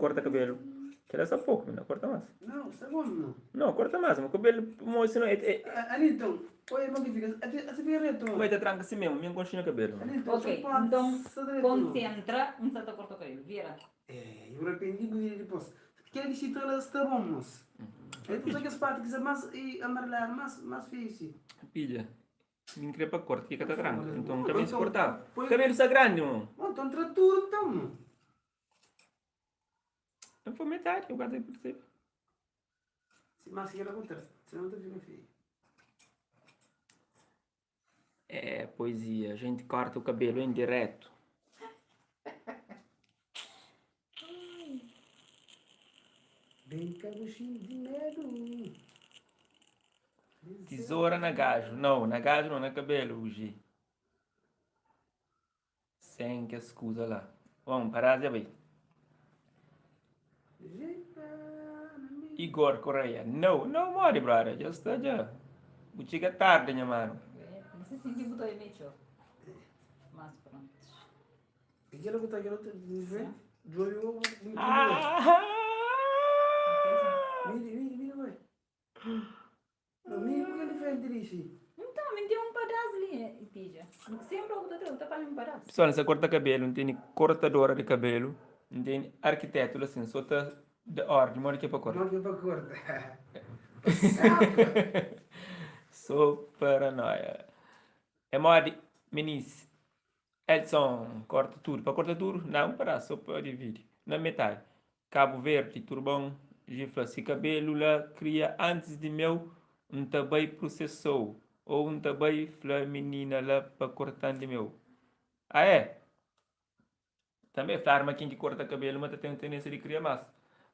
corta cabelo. Quer só pouco, não corta mais. Não, está bom, não. Não, corta mais, meu cabelo, moço, não é... Ali então, olha, magnífica, essa vira reto. Vai te tranca assim mesmo, minha conchinha cabelo. Ali então, Ok, então concentra, um salto corta o cabelo, vira. Eu arrependi de vir depois. Quer que se torne está bom, moço. Então, que as partes que mais amarelar, mais feio. Pilha. Não queria para corte, que tá tranca. Então, Não, cabelo se então, cortar. põe- Cabelo está grande, mano. Então, tratura, então. Não foi metade, eu guardei por você. Se mais que ela contra, senão não fica feio. É, poesia. A gente corta o cabelo em direto. Bem cabuchinho de medo. Tesoura na gajo. Não, na gajo não, na cabelo, hoje. Sem que escusa lá. Vamos, parar já bem. Igor Correia. Não, não more, brother. Já está já. O chega tarde, minha mano. Não sei se botou aí meio. Mas pronto. E ela botar aquela outra, joelho, Mira, vai. Mira, porque ele fez dirigir. Então, me deu um pedaço ali, Tija. Sempre eu boto para um pedaço. Pessoal, você corta cabelo, não tem cortadora de cabelo, não tem arquiteto, assim, só tá de ordem, mora aqui para cortar. Não, que é para cortar. Sou paranoia. É moda, Menice. Edson, corta tudo. Para cortar tudo, não, para só para dividir. Na metade. Cabo Verde, turbão, gifla. Se cabelo lá cria antes de meu, um tabai processou. Ou um tabai flor menina lá para cortar de meu. Ah, é? Também falar, mas quem que corta cabelo, mas tem tendência de criar mais.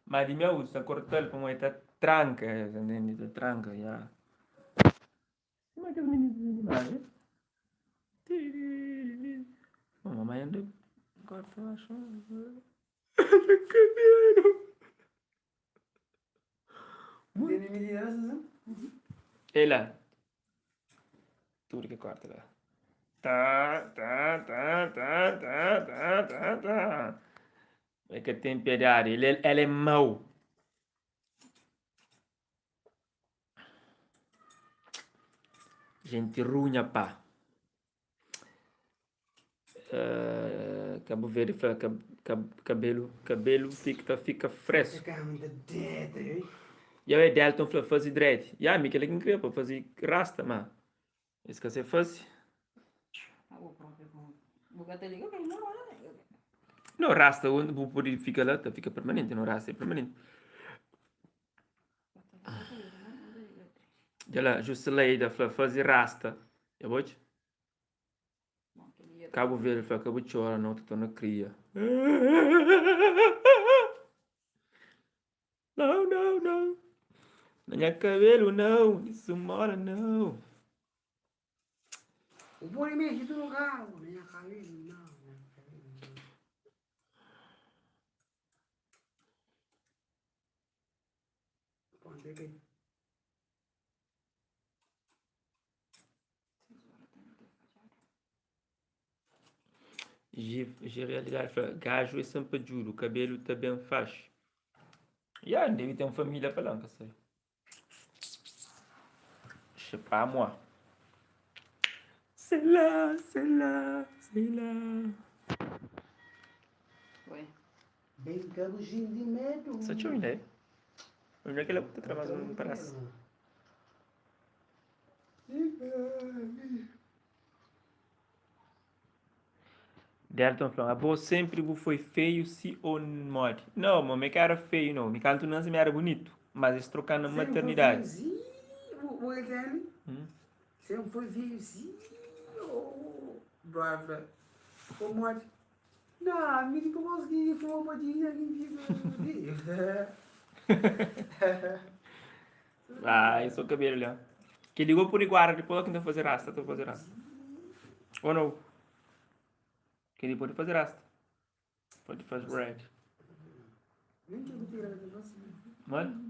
Mas de meu, se cortar para uma tá tranca, entende? Tá tranca, já. Como é que os meninos animais? Mamãe anda corta a chave. Cabelo. Tem medidas, né? Ei lá. Tudo que corta lá. Tá. É que tem piedade. Ele é mau. Gente ruim, pá. Cabo Verde, cabelo fica fresco. E aí, Delton fazer dread. E aí, Miquel, que queria para fazer rasta, mas. Isso que você faz? Não, rasta, o pode fica lá, fica permanente, não rasta, é permanente. Já lá, justo lei da fazer rasta. Eu vou te? Cabo Verde, acabou de chorar, não, tô na cria. Não. Não é cabelo, não. Isso mora, não. O boi mexe do lugar, minha cabelo, não. Pode ver. Realidade, gajo é sempre juro, o cabelo também faz. E aí, deve ter uma família para lá, sei. Je sais pas moi. C'est là. Oi. Bem cabuchinho de medo. Só tinha uma ideia. Onde é que ela puta trabalha no braço? Delton falou, a boa sempre foi feio se ou morre. Não, mas me cara feio não. Me canto não se me era bonito. Mas eles trocando na maternidade. O Evelyn. Sempre foi feio, sim. Brava. Como é? Não, me diga como que foi uma dia que Ah, isso é o cabelo ali. Que ligou por igual, depois que não fazer rasta, tô fazer rasta. Ou não? Que ele pode fazer rasta. Pode fazer red. Mano?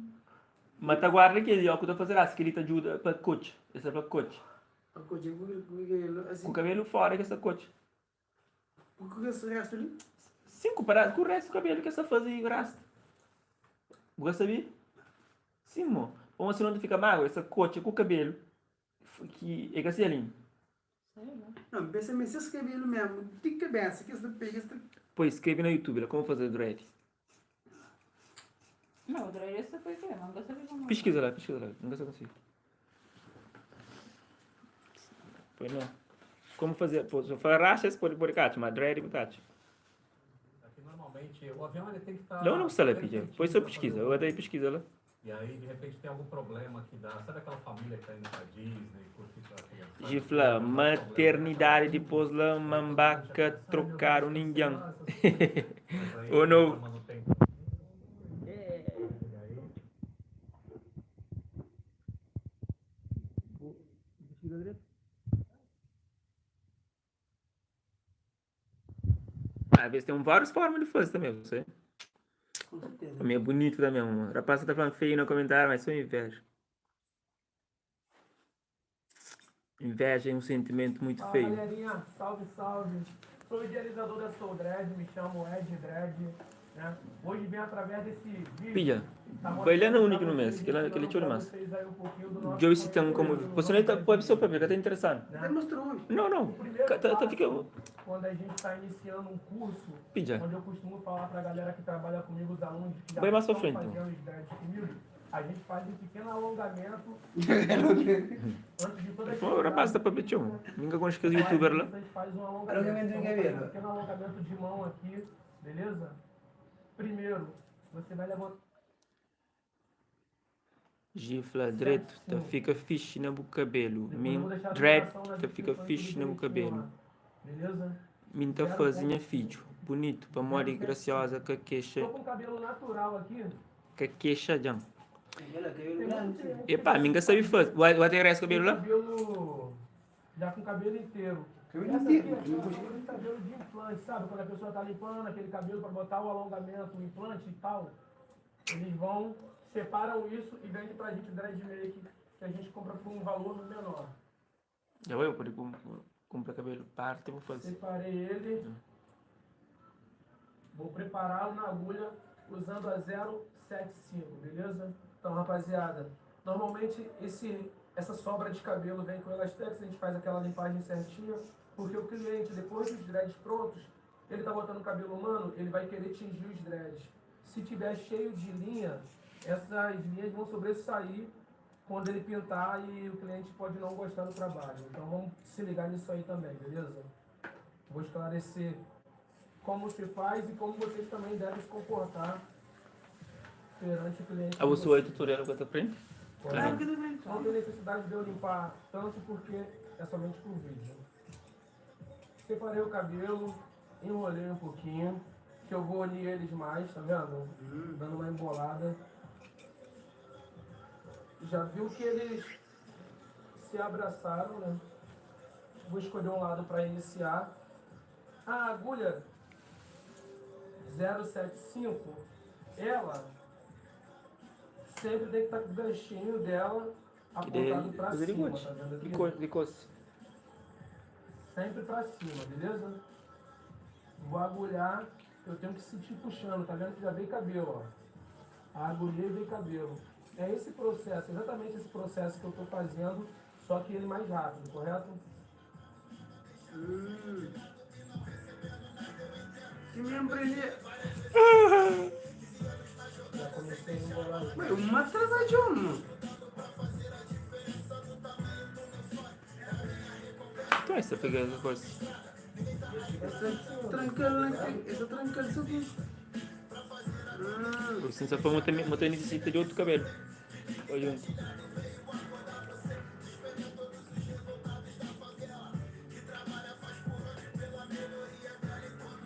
Mas tá guarda que ele, ó, que eu tô fazendo rasta, que ele te ajuda para coach. Esse é para coach. Com o cabelo fora que essa coach. O que é esse resto ali? 5 paradas com o resto do cabelo que essa fazer rasta. Você sabia? Sim, mo. Ou se não fica magro, essa coxa com o cabelo, que é assim ali. Sei lá. Não, pensa mesmo, esses cabelos mesmo, de cabeça, que você pega, você... Pois, escreve no YouTube, como fazer dread. Não, outra vez você foi que não gosta de como. Pesquisa lá, não sei consigo. Pois não. Como fazer, pô, se for rachas, pode pôr cacho, mas dread com cacho. Aqui normalmente o avião ele tem que estar. Não sei lá, pija. Pois só pesquisa, eu até pesquisa lá. E aí, de repente, tem algum problema que dá. Sabe aquela família que tá indo pra Disney, curtir com a criança? Gifla, maternidade depois lá, mambaca, trocar o ninguém. Ou não? Às vezes tem várias formas de fazer também, você. Com certeza. Também é bonito também, mano. Rapaz, você tá falando feio no comentário, mas só inveja. Inveja é um sentimento muito Fala feio. galerinha, salve, salve. Sou o idealizador da Soul Dread, me chamo Ed Dread, né? Hoje vem através desse vídeo. Pilla, tá bailando mostrando único pra no mês, vocês, que ele ensinando chora pra mais. vocês aí um pouquinho do nosso Joey se tem como. conhecimento, Você não do pode nosso ser o próprio, que tá interessante. Até mostrou hoje. Não, não. O primeiro Tá passo, fica. quando a gente está iniciando um curso, Pilla. onde eu costumo falar pra galera que trabalha comigo, os alunos que já Vai mais pra estão frente, fazendo os dreads comigo, a gente faz um pequeno alongamento antes de toda a Pô, rapaz, tá pra pedir um. Ninguém gosta de youtuber lá. A gente faz um Alongamento alongamento. de Então, cabelo. um pequeno alongamento de mão aqui, beleza? Primeiro, você vai levantar. Gifla, direto, tá fica fixe no cabelo. Depois eu Min, vou deixar a dread, numeração nas tá fica descrições, fixe tudo no bonitinho cabelo. lá, beleza? Min tá fazendo vídeo. Bonito, pra mori graciosa, com a queixa. Tô com cabelo natural aqui. Com a queixa, Jan. Cabelo Tem branco. muito gente Epá, minga sabe fazer. Vai ter esse cabelo lá? cabelo já com cabelo inteiro. Cabelo Essa inteiro. aqui é aquele cabelo de implante, sabe? Quando a pessoa tá limpando aquele cabelo para botar o alongamento, o implante e tal, eles vão, separam isso e vendem pra gente dread make, que a gente compra por um valor menor. Já vou poder comprar cabelo. Parte, vou fazer. Separei ele, vou prepará-lo na agulha usando a 075, beleza? Então, rapaziada, normalmente essa sobra de cabelo vem com elastex, a gente faz aquela limpagem certinha, porque o cliente, depois dos dreads prontos, ele tá botando cabelo humano, ele vai querer tingir os dreads. Se tiver cheio de linha, essas linhas vão sobressair quando ele pintar e o cliente pode não gostar do trabalho. Então vamos se ligar nisso aí também, beleza? Vou esclarecer como se faz e como vocês também devem se comportar perante o cliente. Ah, você vai tutorial com essa print? Claro que não vem. Não tem necessidade de eu limpar tanto porque é somente pro vídeo. Separei o cabelo, enrolei um pouquinho, que eu vou unir eles mais, tá vendo? Dando uma embolada. Já viu que eles se abraçaram, né? Vou escolher um lado para iniciar. A agulha 075, ela sempre tem que estar com o ganchinho dela apontado para cima, tá vendo aqui? De coisa. Sempre pra cima, beleza? Vou agulhar, eu tenho que sentir puxando, tá vendo que já veio cabelo, ó. Agulhei e veio cabelo. É esse processo, exatamente esse processo que eu tô fazendo, só que ele mais rápido, correto? Se me empreender. Já comecei a embolar aqui. Ué, uma travadinha, mano. Então, essa pega essa coisa. Essa trancando aqui. Essa trancando isso aqui. Assim, só foi uma necessita de outro cabelo. Olha junto.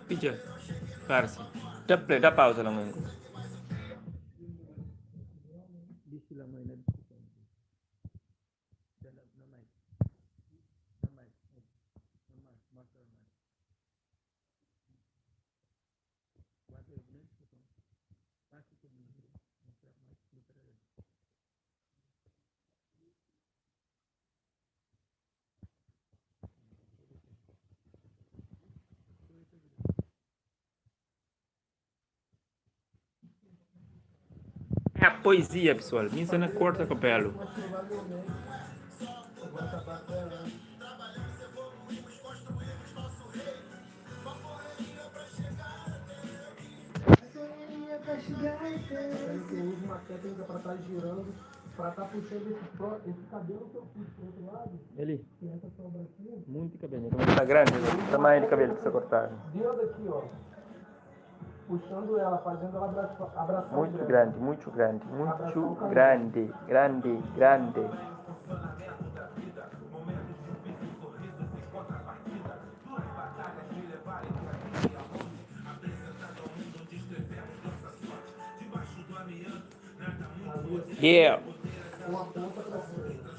Pija. Para-se. Dá play, dá pausa lá, mano. Deixa lá, mãe, na discussão. Não mais. Não mais. Não mais. Mostra mais. Guarda aí, né? Passa comigo. Mostra mais. É a poesia, pessoal. Minha na corta cabelo. Mas provavelmente eu vou acabar até. Aí eu uso uma técnica para estar girando, para estar puxando esse cabelo que eu puxo pro outro lado, Ali. que é essa sombra aqui, Muito cabelo. Como está grande, o tamanho de cabelo que você cortar. dentro aqui, ó. Puxando ela, fazendo ela abraçar o Muito dread. grande, muito grande, muito grande, grande, grande. Yeah. Uma ponta para cima.